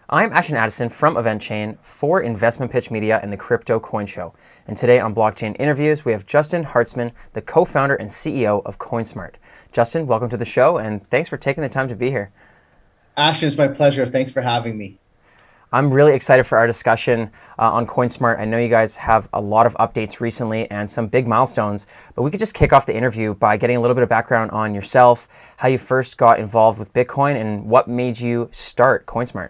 I'm Ashton Addison from EventChain for Investment Pitch Media and the Crypto Coin Show. And today on Blockchain Interviews, we have Justin Hartzman, the co-founder and CEO of CoinSmart. Justin, welcome to the show, and thanks for taking the time to be here. Ashton, it's my pleasure. Thanks for having me. I'm really excited for our discussion on CoinSmart. I know you guys have a lot of updates recently and some big milestones, but we could just kick off the interview by getting a little bit of background on yourself, how you first got involved with Bitcoin, and what made you start CoinSmart.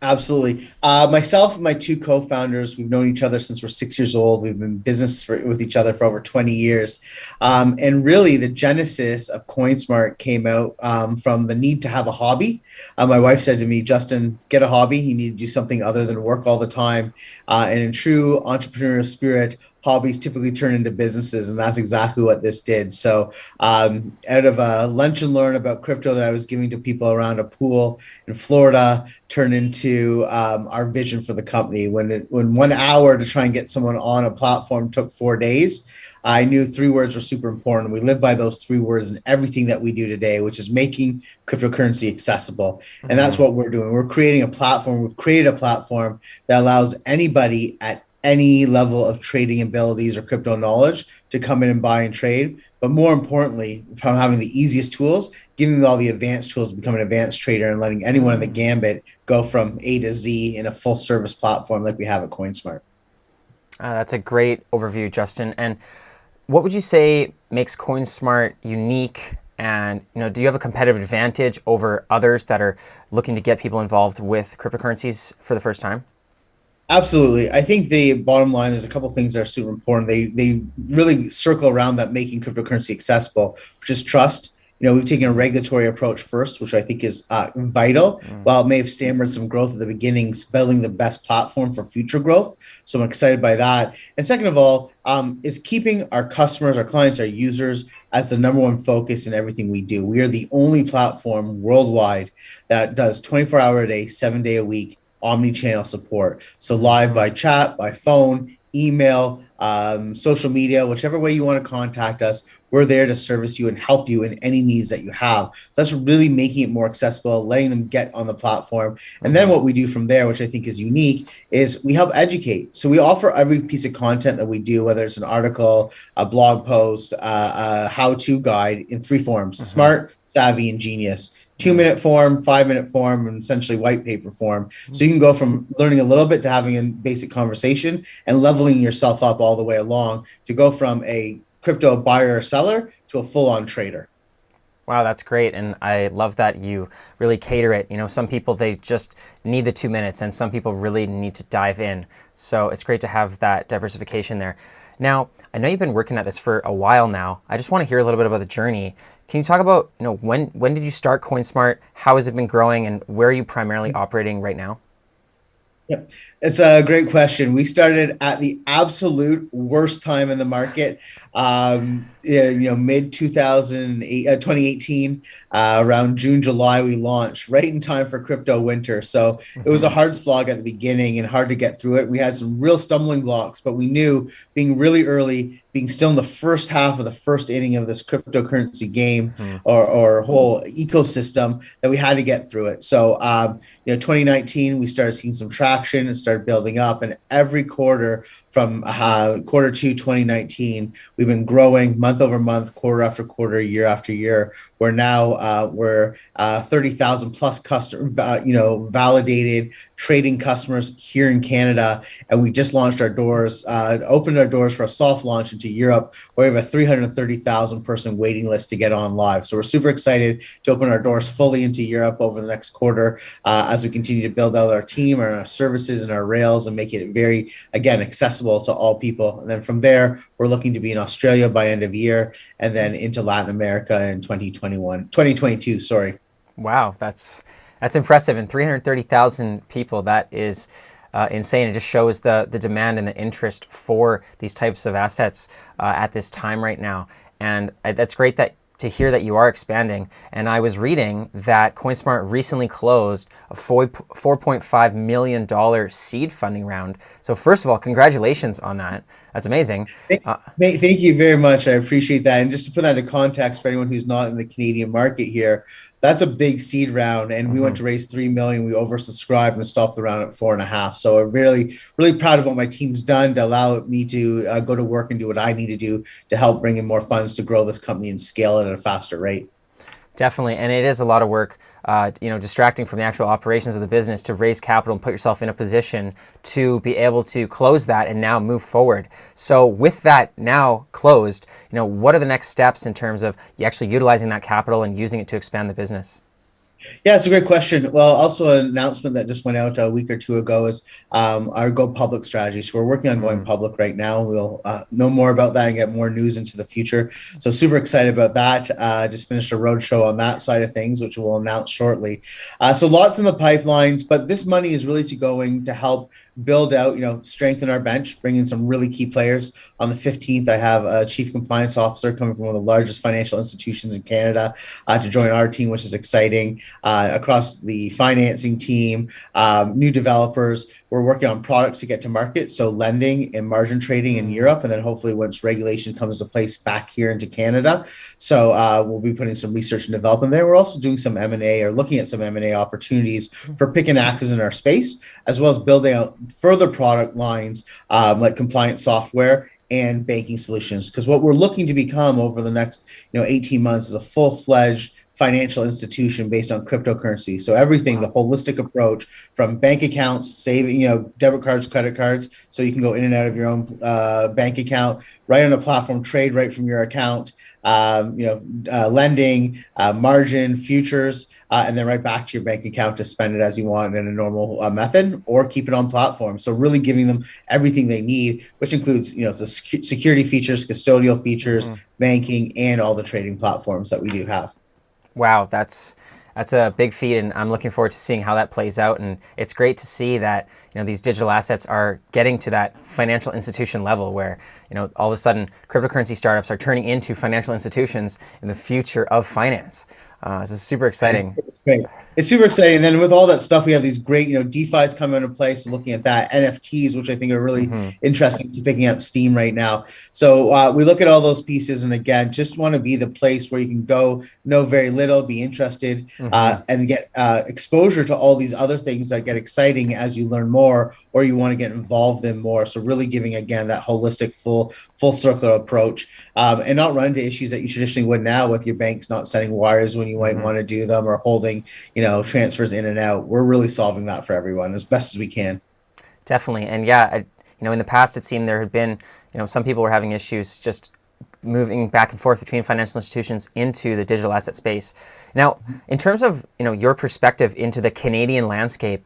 Absolutely. Myself and my two co-founders, we've known each other since we're 6 years old. We've been in business with each other for over 20 years. And really, the genesis of CoinSmart came out from the need to have a hobby. My wife said to me, Justin, get a hobby. You need to do something other than work all the time. And in true entrepreneurial spirit, hobbies typically turn into businesses, and that's exactly what this did. So out of a lunch and learn about crypto that I was giving to people around a pool in Florida turned into our vision for the company. When 1 hour to try and get someone on a platform took 4 days, I knew 3 words were super important. We live by those 3 words in everything that we do today, which is making cryptocurrency accessible. And that's what we're doing. We're creating a platform. We've created a platform that allows anybody at any level of trading abilities or crypto knowledge to come in and buy and trade. But more importantly, from having the easiest tools, giving them all the advanced tools to become an advanced trader and letting anyone in the gambit go from A to Z in a full service platform like we have at CoinSmart. That's a great overview, Justin. And what would you say makes CoinSmart unique? And do you have a competitive advantage over others that are looking to get people involved with cryptocurrencies for the first time? Absolutely. I think the bottom line, there's a couple of things that are super important. They really circle around that making cryptocurrency accessible, which is trust. We've taken a regulatory approach first, which I think is vital. While it may have stammered some growth at the beginnings, building the best platform for future growth. So I'm excited by that. And second of all, is keeping our customers, our clients, our users as the number one focus in everything we do. We are the only platform worldwide that does 24-hour a day, 7-day a week omni-channel support. So live by chat, by phone, email, social media, whichever way you want to contact us, we're there to service you and help you in any needs that you have. So that's really making it more accessible, letting them get on the platform. And then what we do from there, which I think is unique, is we help educate. So we offer every piece of content that we do, whether it's an article, a blog post, a how-to guide in 3 forms: smart, savvy, and genius. 2-minute form, 5-minute form, and essentially white paper form. So you can go from learning a little bit to having a basic conversation and leveling yourself up all the way along to go from a crypto buyer or seller to a full-on trader. Wow, that's great. And I love that you really cater it. Some people, they just need the 2 minutes, and some people really need to dive in. So it's great to have that diversification there. Now, I know you've been working at this for a while now. I just want to hear a little bit about the journey. Can you talk about, when did you start CoinSmart? How has it been growing, and where are you primarily operating right now? Yep. It's a great question. We started at the absolute worst time in the market, mid 2018, around June, July, we launched right in time for crypto winter. So it was a hard slog at the beginning and hard to get through it. We had some real stumbling blocks, but we knew being really early, being still in the first half of the first inning of this cryptocurrency game or whole ecosystem, that we had to get through it. So, 2019, we started seeing some traction and started building up, and every quarter from quarter 2 2019, we've been growing month over month, quarter after quarter, year after year. We're now 30,000 plus customer, validated trading customers here in Canada, and we just launched our doors, opened our doors for a soft launch into Europe, where we have a 330,000 person waiting list to get on live. So we're super excited to open our doors fully into Europe over the next quarter as we continue to build out our team and our services and our rails and make it very, again, accessible to all people. And then from there, we're looking to be in Australia by end of year, and then into Latin America in 2022, sorry. Wow, that's impressive. And 330,000 people, that is insane. It just shows the demand and the interest for these types of assets at this time right now. And that's great to hear that you are expanding. And I was reading that CoinSmart recently closed a $4.5 million seed funding round. So first of all, congratulations on that. That's amazing. Thank you very much. I appreciate that. And just to put that into context for anyone who's not in the Canadian market here, that's a big seed round, and we went to raise 3 million. We oversubscribed and stopped the round at 4.5. So we're really, really proud of what my team's done to allow me to go to work and do what I need to do to help bring in more funds to grow this company and scale it at a faster rate. Definitely, and it is a lot of work, distracting from the actual operations of the business to raise capital and put yourself in a position to be able to close that and now move forward. So with that now closed, what are the next steps in terms of you actually utilizing that capital and using it to expand the business? Yeah, it's a great question. Well, also an announcement that just went out a week or two ago is our go public strategy. So we're working on going public right now. We'll know more about that and get more news into the future. So super excited about that. Just finished a roadshow on that side of things, which we'll announce shortly. So lots in the pipelines, but this money is really going to help build out, strengthen our bench, bring in some really key players. On the 15th, I have a chief compliance officer coming from one of the largest financial institutions in Canada to join our team, which is exciting. Across the financing team, new developers. We're working on products to get to market, so lending and margin trading in Europe, and then hopefully once regulation comes to place back here into Canada. So we'll be putting some research and development there. We're also doing some M&A or looking at some M&A opportunities for pick and axes in our space, as well as building out further product lines like compliance software and banking solutions. Because what we're looking to become over the next 18 months is a full-fledged financial institution based on cryptocurrency. So everything, the holistic approach from bank accounts, saving, debit cards, credit cards, so you can go in and out of your own bank account, right on a platform, trade right from your account, lending, margin, futures, and then right back to your bank account to spend it as you want in a normal method, or keep it on platform. So really giving them everything they need, which includes, the security features, custodial features, banking, and all the trading platforms that we do have. Wow, that's a big feat, and I'm looking forward to seeing how that plays out. And it's great to see that these digital assets are getting to that financial institution level where all of a sudden cryptocurrency startups are turning into financial institutions in the future of finance. This is super exciting. Great. It's super exciting. And then with all that stuff, we have these great, DeFi's coming into place. So looking at that, NFTs, which I think are really interesting to picking up steam right now. So we look at all those pieces, and again, just want to be the place where you can go, know very little, be interested, and get exposure to all these other things that get exciting as you learn more, or you want to get involved in more. So really giving, again, that holistic, full circle approach, and not run into issues that you traditionally would now with your banks not sending wires when you might want to do them, or holding, transfers in and out. We're really solving that for everyone as best as we can. Definitely. And yeah, in the past, it seemed there had been, some people were having issues just moving back and forth between financial institutions into the digital asset space. Now, in terms of, your perspective into the Canadian landscape,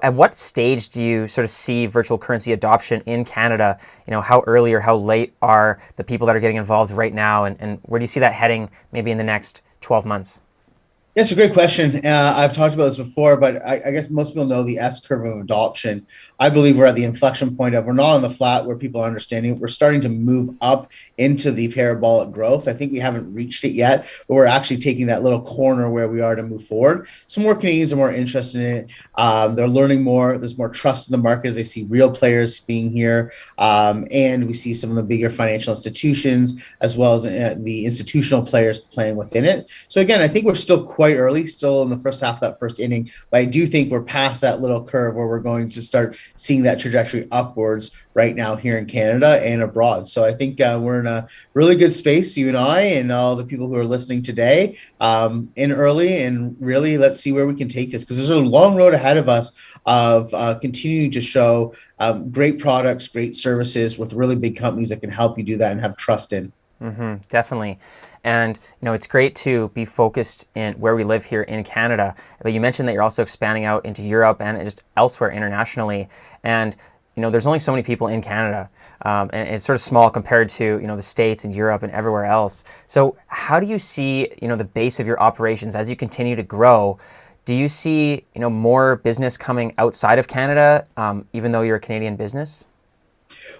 at what stage do you sort of see virtual currency adoption in Canada? How early or how late are the people that are getting involved right now? And where do you see that heading maybe in the next 12 months? Yeah, it's a great question. I've talked about this before, but I guess most people know the S curve of adoption. I believe we're at the inflection point of, we're not on the flat where people are understanding it. We're starting to move up into the parabolic growth. I think we haven't reached it yet, but we're actually taking that little corner where we are to move forward. Some more Canadians are more interested in it. They're learning more. There's more trust in the market as they see real players being here. And we see some of the bigger financial institutions, as well as the institutional players playing within it. So again, I think we're still quite early, still in the first half of that first inning, but I do think we're past that little curve where we're going to start seeing that trajectory upwards right now here in Canada and abroad. So I think we're in a really good space, you and I and all the people who are listening today, in early, and really let's see where we can take this, because there's a long road ahead of us of continuing to show great products, great services with really big companies that can help you do that and have trust in. Definitely. And, it's great to be focused in where we live here in Canada. But you mentioned that you're also expanding out into Europe and just elsewhere internationally. And, there's only so many people in Canada. And it's sort of small compared to, the States and Europe and everywhere else. So how do you see, the base of your operations as you continue to grow? Do you see, more business coming outside of Canada, even though you're a Canadian business?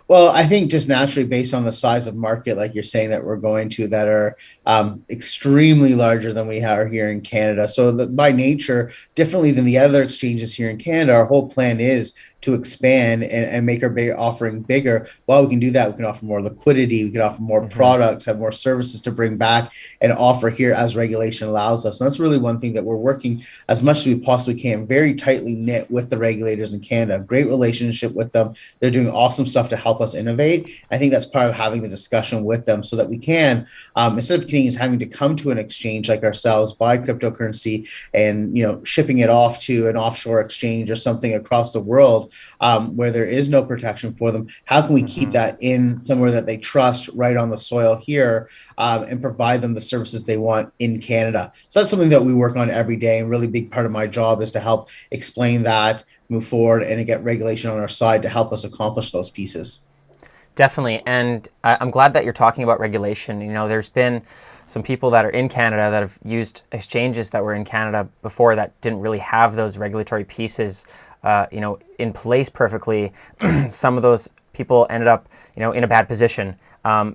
Well, I think just naturally based on the size of market, like you're saying that we're going to, that are extremely larger than we are here in Canada. So by nature, differently than the other exchanges here in Canada, our whole plan is to expand and make our offering bigger. While we can do that, we can offer more liquidity, we can offer more Mm-hmm. products, have more services to bring back and offer here as regulation allows us. And that's really one thing that we're working as much as we possibly can, very tightly knit with the regulators in Canada. Great relationship with them. They're doing awesome stuff to help us innovate. I think that's part of having the discussion with them so that we can, instead of Canadians having to come to an exchange like ourselves, buy cryptocurrency and shipping it off to an offshore exchange or something across the world where there is no protection for them, how can we keep Mm-hmm. that in somewhere that they trust right on the soil here and provide them the services they want in Canada? So that's something that we work on every day. And really big part of my job is to help explain that, move forward, and to get regulation on our side to help us accomplish those pieces. Definitely. And I'm glad that you're talking about regulation. There's been some people that are in Canada that have used exchanges that were in Canada before that didn't really have those regulatory pieces, in place perfectly. Some of those people ended up, in a bad position. How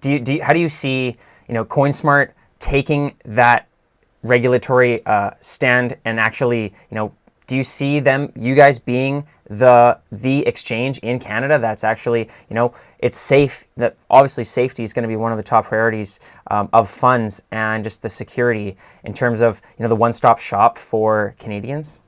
do you see, CoinSmart taking that regulatory stand and actually, do you see you guys being the exchange in Canada that's actually, it's safe, that obviously safety is going to be one of the top priorities of funds and just the security in terms of, the one-stop shop for Canadians?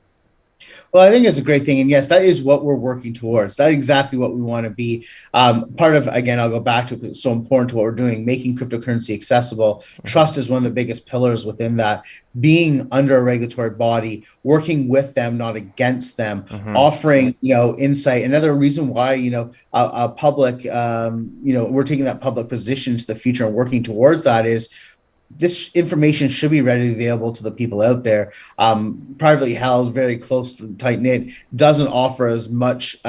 Well, I think it's a great thing. And yes, that is what we're working towards. That's exactly what we want to be. Part of, again, I'll go back to it because it's so important to what we're doing, making cryptocurrency accessible. Mm-hmm. Trust is one of the biggest pillars within that. Being under a regulatory body, working with them, not against them, Mm-hmm. offering, insight. Another reason why, a public, we're taking that public position to the future and working towards that is this information should be readily available to the people out there. Privately held, very close to tight knit, doesn't offer as much,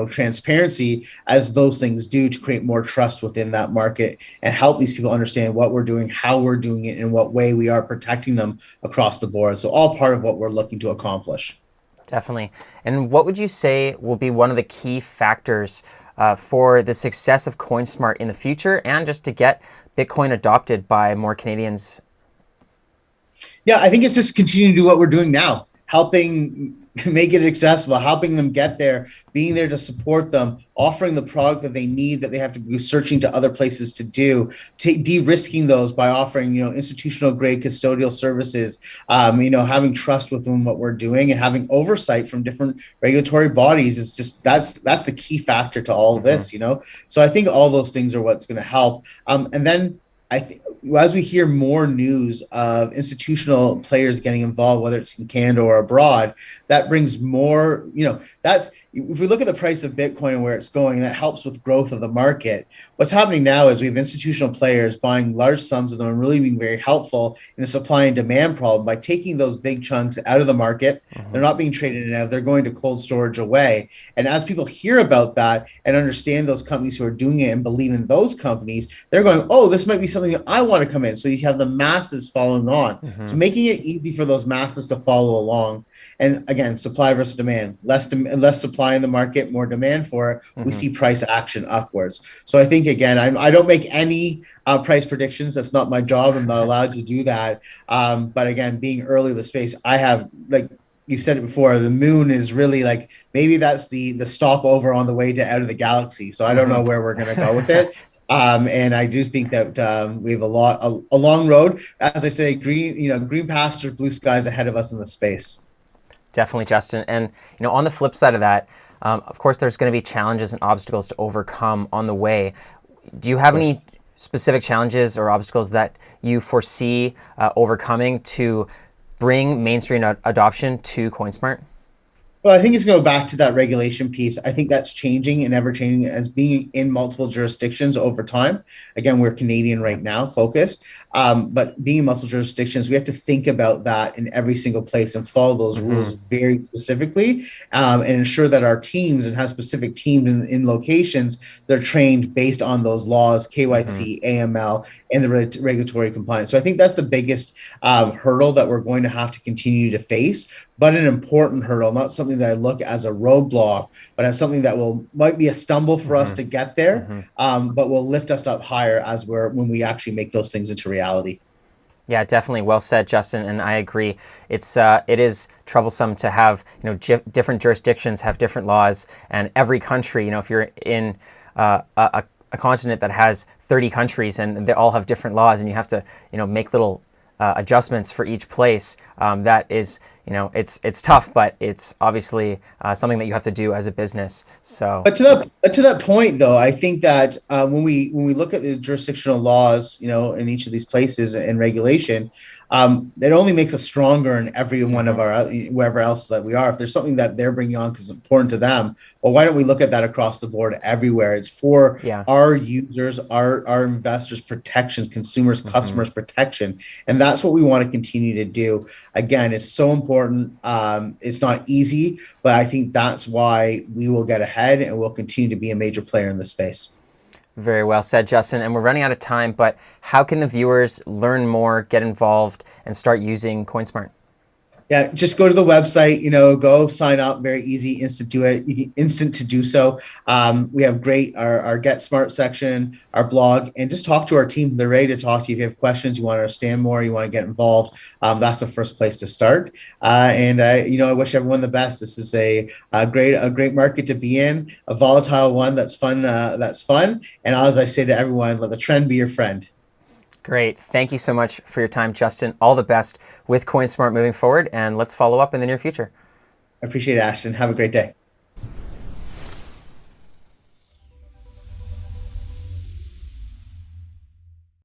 transparency as those things do to create more trust within that market and help these people understand what we're doing, how we're doing it, and what way we are protecting them across the board. So all part of what we're looking to accomplish. Definitely. And what would you say will be one of the key factors for the success of CoinSmart in the future and just to get Bitcoin adopted by more Canadians? Yeah, I think it's just continuing to do what we're doing now, helping make it accessible, helping them get there, being there to support them, offering the product that they need that they have to be searching to other places to do, de-risking those by offering, institutional grade custodial services, having trust within what we're doing and having oversight from different regulatory bodies is just that's the key factor to all of Mm-hmm. this. So I think all those things are what's going to help. And then I think as we hear more news of institutional players getting involved, whether it's in Canada or abroad, that brings more, that's if we look at the price of Bitcoin and where it's going, that helps with growth of the market. What's happening now is we have institutional players buying large sums of them and really being very helpful in a supply and demand problem by taking those big chunks out of the market. Mm-hmm. They're not being traded in out, they're going to cold storage away. And as people hear about that and understand those companies who are doing it and believe in those companies, they're going, oh, this might be something that I want to come in. So you have the masses following on. Mm-hmm. So making it easy for those masses to follow along. And again, supply versus demand, less supply in the market, more demand for it. Mm-hmm. We see price action upwards. So I think, again, I don't make any price predictions. That's not my job. I'm not allowed to do that. But again, being early in the space, I have, like you said it before, the moon is really like, maybe that's the stopover on the way to out of the galaxy. So I don't know where we're going to go with it. And I do think that we have a long road, as I say, green pastures, blue skies ahead of us in the space. Definitely, Justin. And on the flip side of that, of course, there's going to be challenges and obstacles to overcome on the way. Do you have any specific challenges or obstacles that you foresee overcoming to bring mainstream adoption to CoinSmart? Well, I think it's going back to that regulation piece. I think that's changing and ever changing as being in multiple jurisdictions over time. Again, we're Canadian right now focused, but being in multiple jurisdictions, we have to think about that in every single place and follow those rules very specifically and ensure that our teams and have specific teams in locations that are trained based on those laws, KYC, AML, and the regulatory compliance. So I think that's the biggest hurdle that we're going to have to continue to face. but an important hurdle, not something that I look as a roadblock, but as something that might be a stumble for us to get there, but will lift us up higher as when we actually make those things into reality. Yeah, definitely. Well said, Justin, and I agree. It is troublesome to have different jurisdictions have different laws, and every country, if you're in a continent that has 30 countries and they all have different laws, and you have to make little adjustments for each place. That is, it's tough, but it's obviously something that you have to do as a business. So, But to that point, though, I think that when we look at the jurisdictional laws, in each of these places and regulation, it only makes us stronger in every one of our wherever else that we are. If there's something that they're bringing on because it's important to them, well, why don't we look at that across the board everywhere? It's for our users, our investors' protection, consumers, customers' protection, and that's what we want to continue to do. Again, it's so important. It's not easy, but I think that's why we will get ahead and will continue to be a major player in this space. Very well said, Justin. And we're running out of time, but how can the viewers learn more, get involved, and start using CoinSmart? Yeah, just go to the website, go sign up. Very easy, instant to do so. We have our Get Smart section, our blog, and just talk to our team. They're ready to talk to you. If you have questions, you want to understand more, you want to get involved, that's the first place to start. And I wish everyone the best. This is a great market to be in, a volatile one that's fun. And as I say to everyone, let the trend be your friend. Great. Thank you so much for your time, Justin. All the best with CoinSmart moving forward, and let's follow up in the near future. I appreciate it, Ashton. Have a great day.